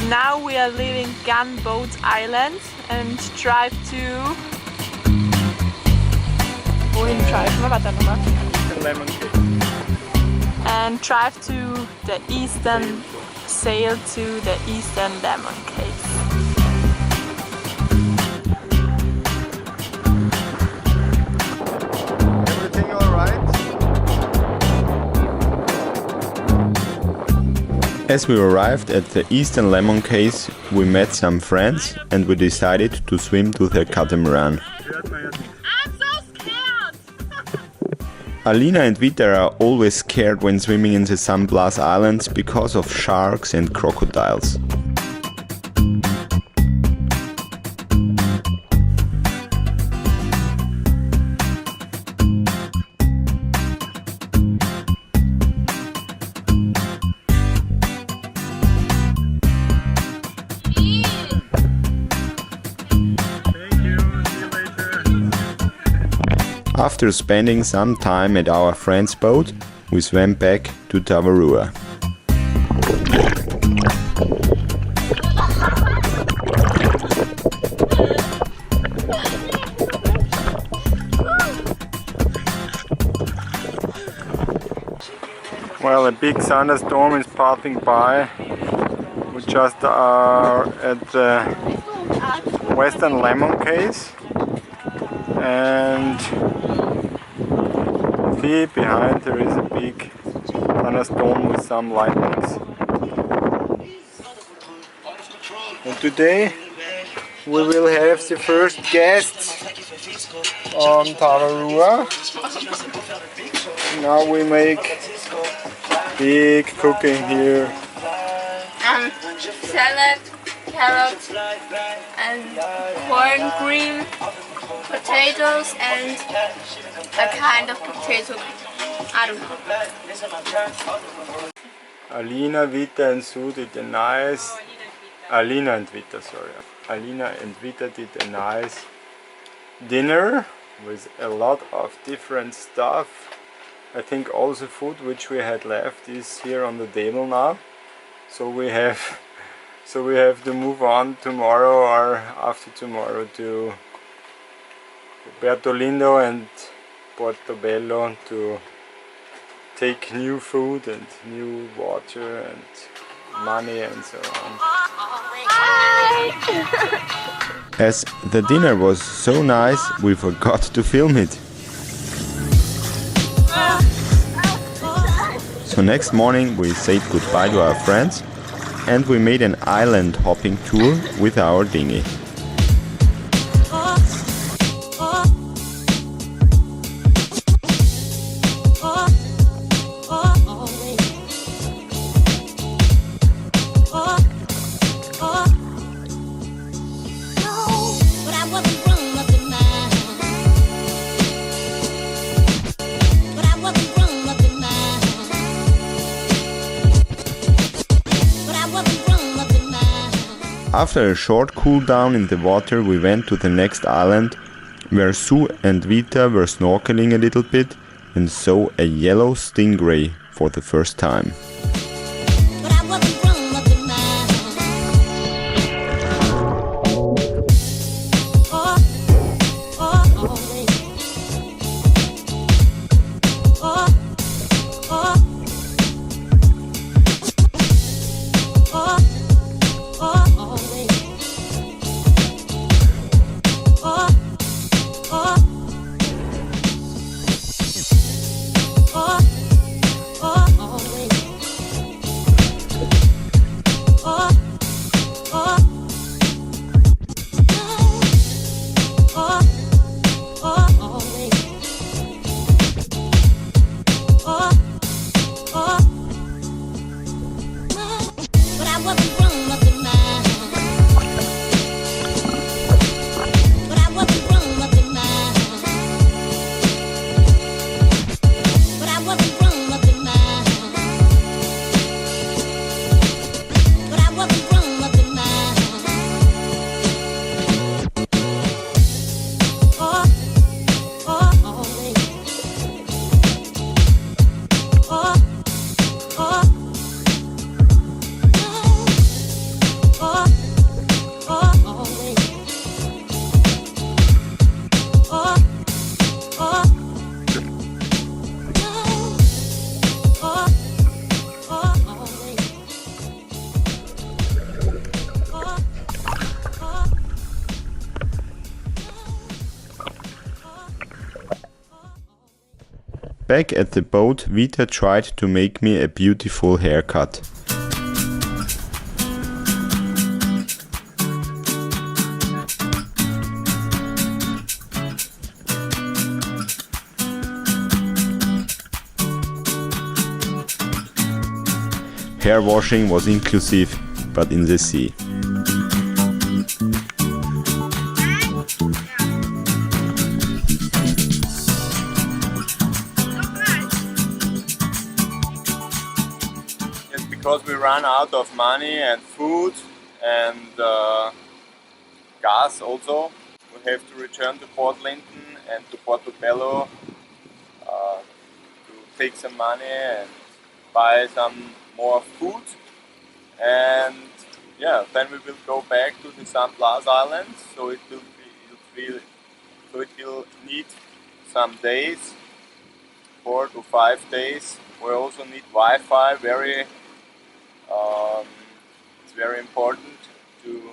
Now we are leaving Gunboat Island and drive to... Wohin driven wir? Warte nochmal. And drive to the eastern, sail to the eastern Lemon Cave. Everything all right? As we arrived at the eastern Lemon Cave, we met some friends and we decided to swim to the catamaran. Alina and Vita are always scared when swimming in the San Blas Islands because of sharks and crocodiles. After spending some time at our friend's boat, we swam back to Tavarua. Well, a big thunderstorm is passing by. We just are at the Western Lemon Cave, and see behind there is a big thunderstorm with some lightnings. And today we will have the first guests on Tavarua. Now we make big cooking here. Salad, carrots, and corn, green potatoes, and a kind of potato. I don't know. Alina, Vita and Sue did a nice... Alina and Vita did a nice dinner with a lot of different stuff. I think all the food which we had left is here on the table now. So we have to move on tomorrow or after tomorrow to Bertolino and Portobello to take new food and new water and money and so on. As the dinner was so nice, we forgot to film it. So next morning we said goodbye to our friends and we made an island hopping tour with our dinghy. After a short cool down in the water, we went to the next island, where Sue and Vita were snorkeling a little bit and saw a yellow stingray for the first time. Back at the boat, Vita tried to make me a beautiful haircut. Hair washing was inclusive, but in the sea. It's because we ran out of money and food and gas also. We have to return to Port Linton and to Portobello to take some money and buy some more food, and yeah, then we will go back to the San Blas Islands. So it will need some days, 4 to 5 days. We also need Wi-Fi. It's very important to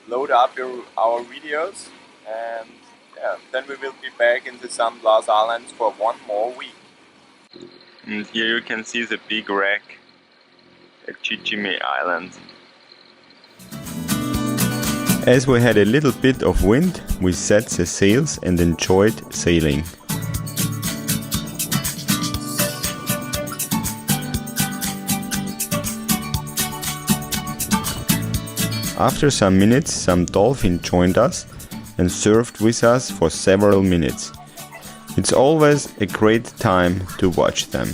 load up our videos, and yeah, then we will be back in the San Blas Islands for 1 more week. And here you can see the big wreck at Chichime Island. As we had a little bit of wind, we set the sails and enjoyed sailing. After some minutes, some dolphins joined us and surfed with us for several minutes. It's always a great time to watch them.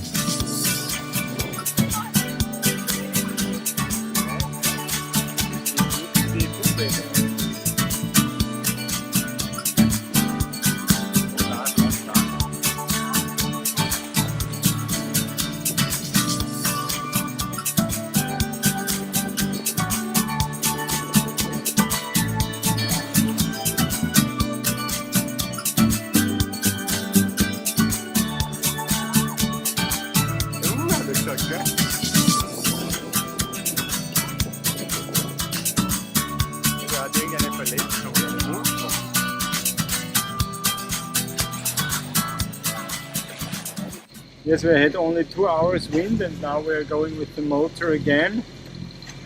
Yes, we had only 2 hours wind and now we are going with the motor again.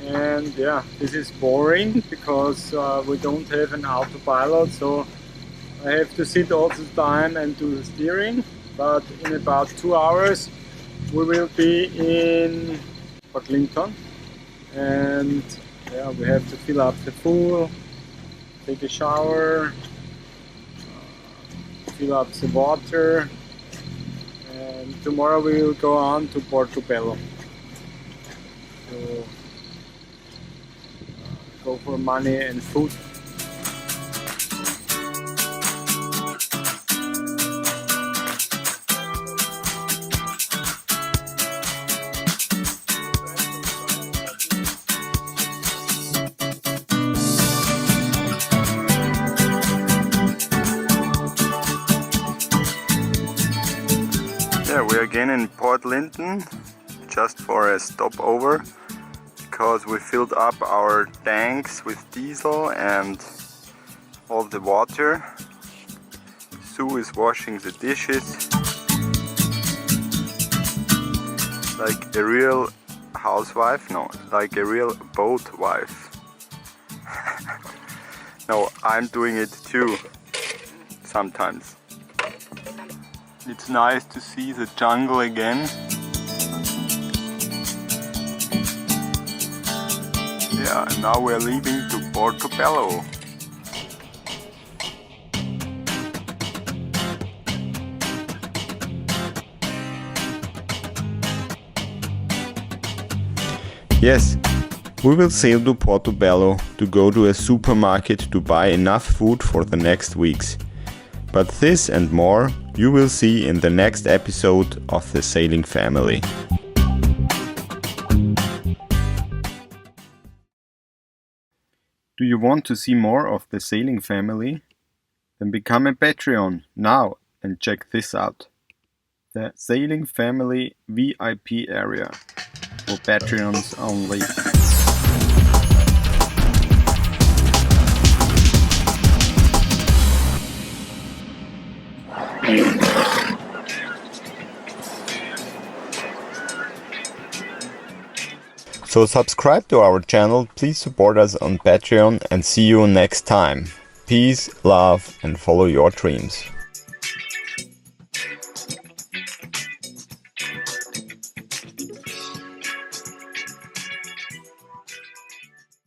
And yeah, this is boring because we don't have an autopilot, so I have to sit all the time and do the steering. But in about 2 hours we will be in Port Linton, and yeah, we have to fill up the pool, take a shower, fill up the water. And tomorrow we will go on to Portobello. So go for money and food. Yeah, we're again in Port Linton, just for a stopover, because we filled up our tanks with diesel and all the water. Sue is washing the dishes like a real housewife, no, like a real boat wife. No, I'm doing it too, sometimes. It's nice to see the jungle again. Yeah, and now we're leaving to Portobello. Yes, we will sail to Portobello to go to a supermarket to buy enough food for the next weeks. But this and more you will see in the next episode of the Sailing Family. Do you want to see more of the Sailing Family? Then become a Patreon now and check this out. The Sailing Family VIP area for Patreons only. So subscribe to our channel, please support us on Patreon, and see you next time. Peace, love, and follow your dreams.